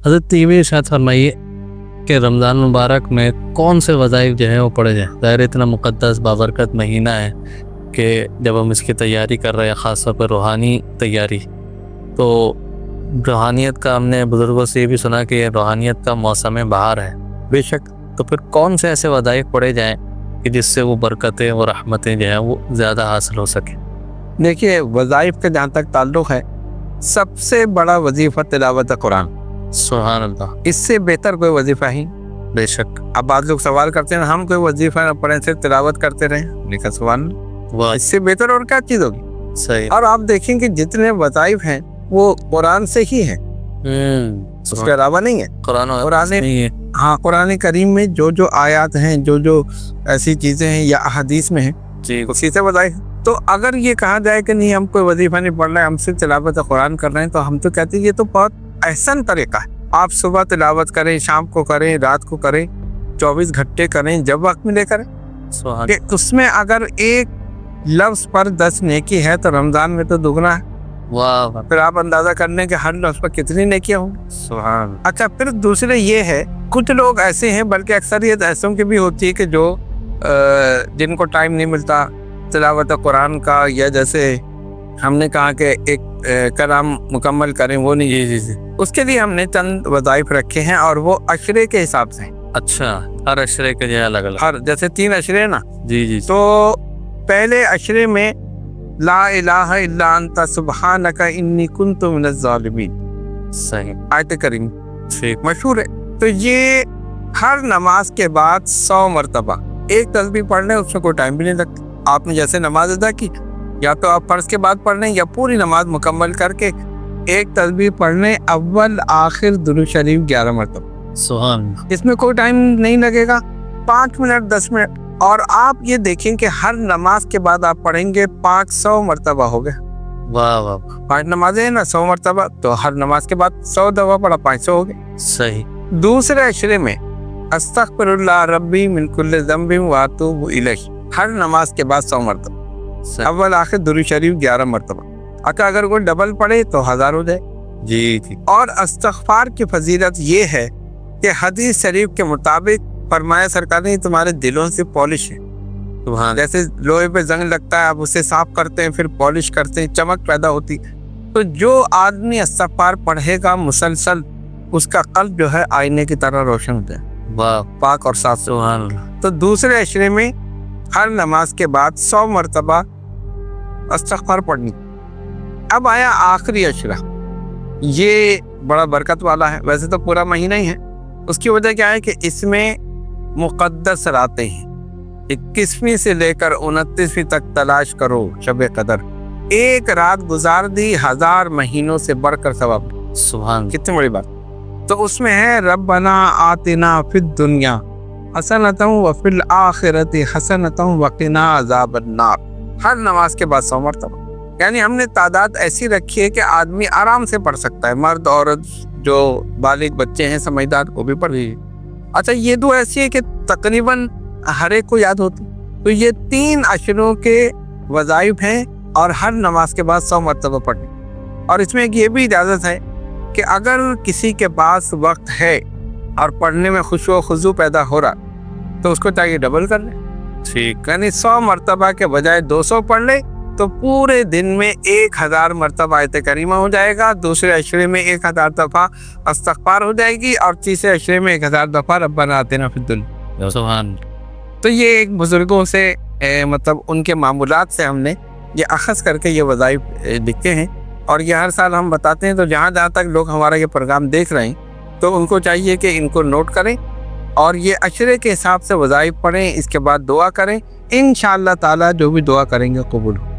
حضرت یہ بھی ارشاد فرمائیے کہ رمضان مبارک میں کون سے وظائف جو ہیں وہ پڑھے جائیں؟ ظاہر اتنا مقدس بابرکت مہینہ ہے کہ جب ہم اس کی تیاری کر رہے ہیں، خاص طور پر روحانی تیاری، تو روحانیت کا ہم نے بزرگوں سے یہ بھی سنا کہ روحانیت کا موسم بہار ہے۔ بے شک۔ تو پھر کون سے ایسے وظائف پڑھے جائیں کہ جس سے وہ برکتیں اور رحمتیں جو ہیں وہ زیادہ حاصل ہو سکیں؟ دیکھیے، وظائف کا جہاں تک تعلق ہے، سب سے بڑا وظیفہ تلاوت قرآن۔ سبحان اللہ، اس سے بہتر کوئی وظیفہ ہی بے شک۔ اب بعض لوگ سوال کرتے ہیں ہم کوئی وظیفہ نہ پڑھیں، صرف تلاوت کرتے رہیں، لکھا سوال واہ، اس سے بہتر اور کیا چیز ہوگی؟ صحیح۔ اور آپ دیکھیں کہ جتنے وظائف ہیں وہ قرآن سے ہی ہیں، اس کے علاوہ نہیں ہے۔ قرآن نہیں ہے۔ ہاں، قرآن کریم میں جو جو آیات ہیں، جو جو ایسی چیزیں ہیں یا احادیث میں ہیں، جی، اسی سے وظائف۔ تو اگر یہ کہا جائے کہ نہیں ہم کوئی وظیفہ نہیں پڑھ رہے ہیں، ہم صرف تلاوت قرآن کر رہے ہیں، تو ہم تو کہتے ہیں یہ تو بہت احسن طریقہ ہے۔ آپ صبح تلاوت کریں، شام کو کریں، رات کو کریں، 24 گھنٹے کریں، جب وقت ملے کریں۔ سبحان کہ اس میں اگر ایک لفظ پر 10 نیکی ہے تو رمضان میں تو دگنا ہے۔ واہ، پھر آپ اندازہ کر لیں کہ ہر لفظ پر کتنی نیکیاں ہوں۔ سبحان۔ اچھا، پھر دوسرے یہ ہے، کچھ لوگ ایسے ہیں، بلکہ اکثریت ایسوں کی بھی ہوتی ہے کہ جو جن کو ٹائم نہیں ملتا تلاوت قرآن کا، یا جیسے ہم نے کہا کہ ایک کلام مکمل کریں، وہ نہیں۔ جی، اس کے لیے ہم نے چند وظائف رکھے ہیں، اور وہ عشرے کے حساب سے ہیں۔ اچھا، ہر عشرے کے جو ہے الگ الگ۔ ہر جیسے 3 عشرے ہیں نا، جی، تو پہلے عشرے میں لا الہ الا انت سبحانک انی کنت من الظالمین، صحیح، آیت کریم ٹھیک، مشہور ہے۔ تو یہ ہر نماز کے بعد 100 مرتبہ ایک تسبیح پڑھ لیں، اس میں کوئی ٹائم بھی نہیں لگتا۔ آپ نے جیسے نماز ادا کی، یا تو آپ فرض کے بعد پڑھ لیں، یا پوری نماز مکمل کر کے ایک تسبیح پڑھ لیں، اول آخر درود شریف 11 مرتبہ۔ سبحان۔ اس میں کوئی ٹائم نہیں لگے گا، 5 منٹ 10 منٹ۔ اور آپ یہ دیکھیں کہ ہر نماز کے بعد آپ پڑھیں گے 500 مرتبہ ہو گئے۔ واہ واہ، 5 نمازیں ہیں نا، 100 مرتبہ، تو ہر نماز کے بعد 100 دفعہ پڑھا، 500 ہو گئے۔ صحیح۔ دوسرے عشرے میں استغفر اللہ ربی من کل ذنب واتوب الیہ، ہر نماز کے بعد 100 مرتبہ، صحیح، اول آخر درود شریف 11 مرتبہ۔ اگر کوئی ڈبل پڑھے تو 1000 ہو جائے۔ جی، اور استغفار کی فضیلت یہ ہے کہ حدیث شریف کے مطابق فرمایا سرکار نے تمہارے دلوں سے پالش ہے۔ سبحان۔ جیسے لوہے پہ زنگ لگتا ہے، آپ اسے صاف کرتے ہیں، پھر پالش کرتے ہیں، چمک پیدا ہوتی۔ تو جو آدمی استغفار پڑھے گا مسلسل، اس کا قلب جو ہے آئینے کی طرح روشن ہوتا ہے، واہ، پاک اور صاف۔ سبحان اللہ۔ تو دوسرے عشرے میں ہر نماز کے بعد 100 مرتبہ استغفار پڑھنی۔ اب آیا آخری عشرہ، یہ بڑا برکت والا ہے، ویسے تو پورا مہینہ ہی ہے۔ اس کی وجہ کیا ہے کہ اس میں مقدس راتیں ہیں، 21ویں سے لے کر 29ویں تک تلاش کرو شب قدر، ایک رات گزار دی 1000 مہینوں سے بڑھ کر ثواب۔ سبحان۔ کتنی بڑی بات۔ تو اس میں ہے ربنا آتنا فی الدنیا حسنۃ وفی الآخرۃ حسنۃ وقنا عذاب النار، ہر نماز کے بعد 100 مرتبہ۔ یعنی ہم نے تعداد ایسی رکھی ہے کہ آدمی آرام سے پڑھ سکتا ہے، مرد عورت، جو بالغ بچے ہیں سمجھدار، وہ بھی پڑھ رہی ہے۔ اچھا، یہ دو ایسی ہے کہ تقریباً ہر ایک کو یاد ہوتی۔ تو یہ 3 عشروں کے وظائف ہیں، اور ہر نماز کے بعد 100 مرتبہ پڑھیں۔ اور اس میں ایک یہ بھی اجازت ہے کہ اگر کسی کے پاس وقت ہے اور پڑھنے میں خشوع و خضوع پیدا ہو رہا، تو اس کو چاہیے ڈبل کر لیں، ٹھیک، یعنی 100 مرتبہ کے بجائے 200 پڑھ لے، تو پورے دن میں 1000 مرتبہ آیت کریمہ ہو جائے گا، دوسرے عشرے میں 1000 دفعہ استغفار ہو جائے گی، اور تیسرے عشرے میں 1000 دفعہ ربنا آتنا فی الدنیا۔ سبحان۔ تو یہ ایک بزرگوں سے مطلب ان کے معمولات سے ہم نے یہ اخذ کر کے یہ وظائف لکھے ہیں، اور یہ ہر سال ہم بتاتے ہیں۔ تو جہاں تک لوگ ہمارا یہ پروگرام دیکھ رہے ہیں، تو ان کو چاہیے کہ ان کو نوٹ کریں، اور یہ عشرے کے حساب سے وظائف پڑھیں، اس کے بعد دعا کریں، انشاءاللہ تعالی جو بھی دعا کریں گے قبول ہو۔